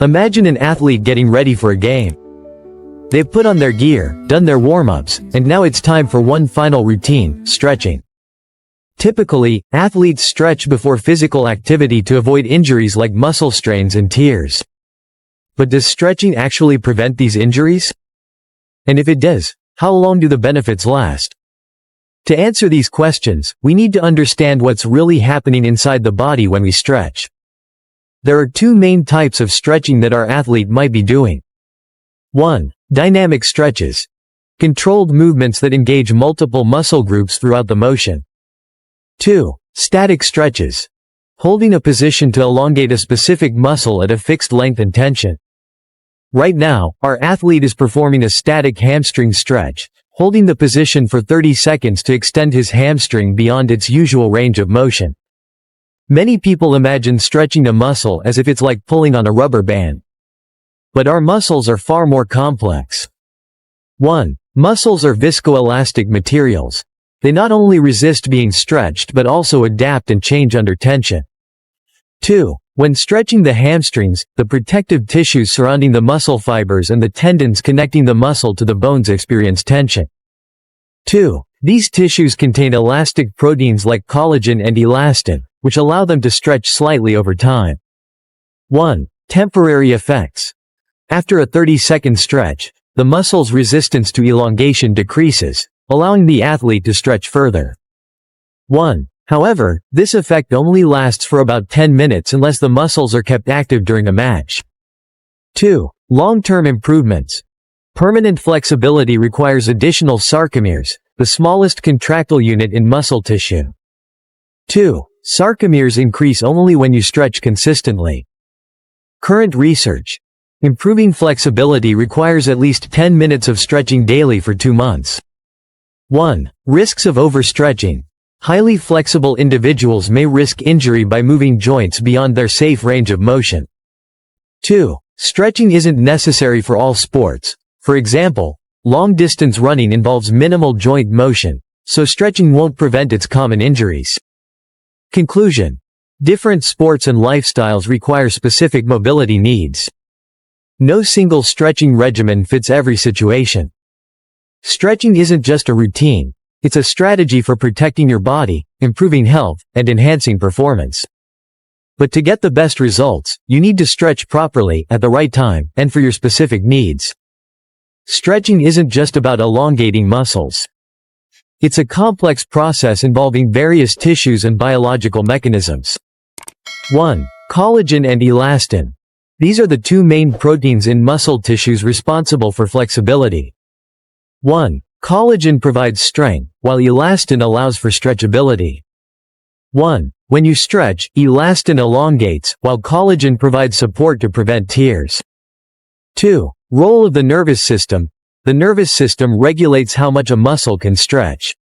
Imagine an athlete getting ready for a game. They've put on their gear, done their warm-ups, and now it's time for one final routine, stretching. Typically, athletes stretch before physical activity to avoid injuries like muscle strains and tears. But does stretching actually prevent these injuries? And if it does, how long do the benefits last? To answer these questions, we need to understand what's really happening inside the body when we stretch. There are two main types of stretching that our athlete might be doing. 1. Dynamic stretches. Controlled movements that engage multiple muscle groups throughout the motion. 2. Static stretches. Holding a position to elongate a specific muscle at a fixed length and tension. Right now, our athlete is performing a static hamstring stretch, holding the position for 30 seconds to extend his hamstring beyond its usual range of motion. Many people imagine stretching a muscle as if it's like pulling on a rubber band. But our muscles are far more complex. 1. Muscles are viscoelastic materials. They not only resist being stretched but also adapt and change under tension. 2. When stretching the hamstrings, the protective tissues surrounding the muscle fibers and the tendons connecting the muscle to the bones experience tension. 2. These tissues contain elastic proteins like collagen and elastin, which allow them to stretch slightly over time. 1. Temporary effects. After a 30-second stretch, the muscle's resistance to elongation decreases, allowing the athlete to stretch further. 1. However, this effect only lasts for about 10 minutes unless the muscles are kept active during a match. 2. Long-term improvements. Permanent flexibility requires additional sarcomeres, the smallest contractile unit in muscle tissue. 2. Sarcomeres increase only when you stretch consistently. Current research. Improving flexibility requires at least 10 minutes of stretching daily for 2 months. 1. Risks of overstretching. Highly flexible individuals may risk injury by moving joints beyond their safe range of motion. 2. Stretching isn't necessary for all sports. For example, long-distance running involves minimal joint motion, so stretching won't prevent its common injuries. Conclusion. Different sports and lifestyles require specific mobility needs. No single stretching regimen fits every situation. Stretching isn't just a routine, it's a strategy for protecting your body, improving health, and enhancing performance. But to get the best results, you need to stretch properly, at the right time, and for your specific needs. Stretching isn't just about elongating muscles. It's a complex process involving various tissues and biological mechanisms. 1. Collagen and elastin. These are the two main proteins in muscle tissues responsible for flexibility. 1. Collagen provides strength, while elastin allows for stretchability. 1. When you stretch, elastin elongates, while collagen provides support to prevent tears. 2. Role of the nervous system. The nervous system regulates how much a muscle can stretch.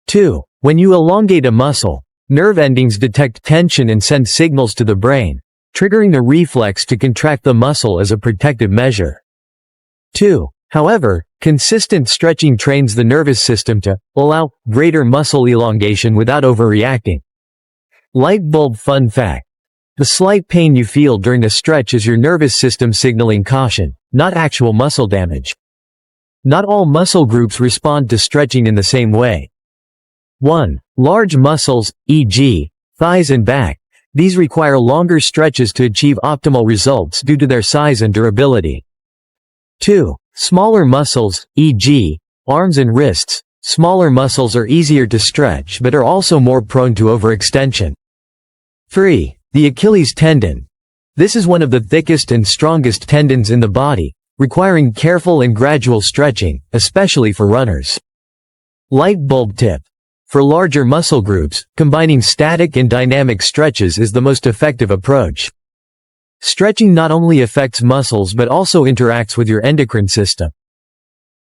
2. When you elongate a muscle, nerve endings detect tension and send signals to the brain, triggering the reflex to contract the muscle as a protective measure. 2. However, consistent stretching trains the nervous system to allow greater muscle elongation without overreacting. Light bulb fun fact. The slight pain you feel during a stretch is your nervous system signaling caution, not actual muscle damage. Not all muscle groups respond to stretching in the same way. 1. Large muscles, e.g., thighs and back. These require longer stretches to achieve optimal results due to their size and durability. 2. Smaller muscles, e.g., arms and wrists. Smaller muscles are easier to stretch but are also more prone to overextension. 3. The Achilles tendon. This is one of the thickest and strongest tendons in the body, requiring careful and gradual stretching, especially for runners. Light bulb tip. For larger muscle groups, combining static and dynamic stretches is the most effective approach. Stretching not only affects muscles but also interacts with your endocrine system.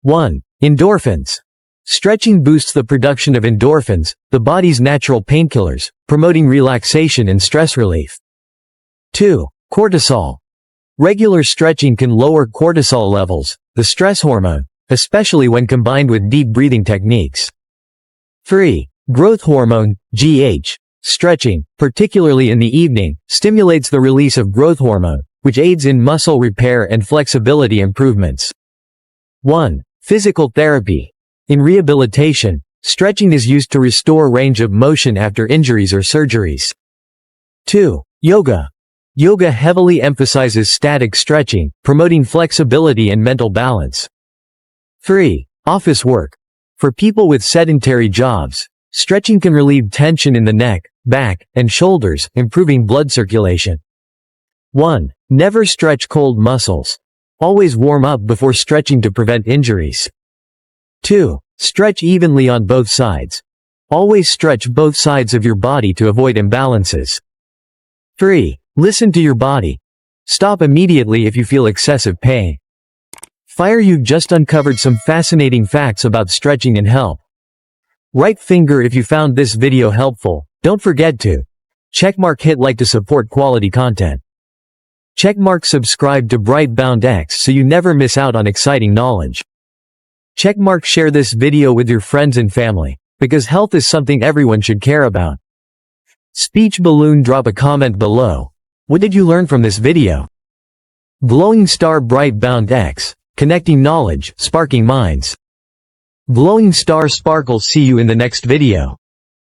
1. Endorphins. Stretching boosts the production of endorphins, the body's natural painkillers, promoting relaxation and stress relief. 2. Cortisol. Regular stretching can lower cortisol levels, the stress hormone, especially when combined with deep breathing techniques. 3. Growth hormone, GH. Stretching, particularly in the evening, stimulates the release of growth hormone, which aids in muscle repair and flexibility improvements. 1. Physical therapy. In rehabilitation, stretching is used to restore range of motion after injuries or surgeries. 2. Yoga. Yoga heavily emphasizes static stretching, promoting flexibility and mental balance. 3. Office work. For people with sedentary jobs, stretching can relieve tension in the neck, back, and shoulders, improving blood circulation. 1. Never stretch cold muscles. Always warm up before stretching to prevent injuries. 2. Stretch evenly on both sides. Always stretch both sides of your body to avoid imbalances. 3. Listen to your body. Stop immediately if you feel excessive pain. Fire, you've just uncovered some fascinating facts about stretching and health. Right finger if you found this video helpful. Don't forget to checkmark hit like to support quality content. Checkmark subscribe to BrightBoundX so you never miss out on exciting knowledge. Checkmark share this video with your friends and family, because health is something everyone should care about. Speech balloon, drop a comment below. What did you learn from this video? Glowing star, BrightBoundX, connecting knowledge, sparking minds. Glowing star sparkles. See you in the next video.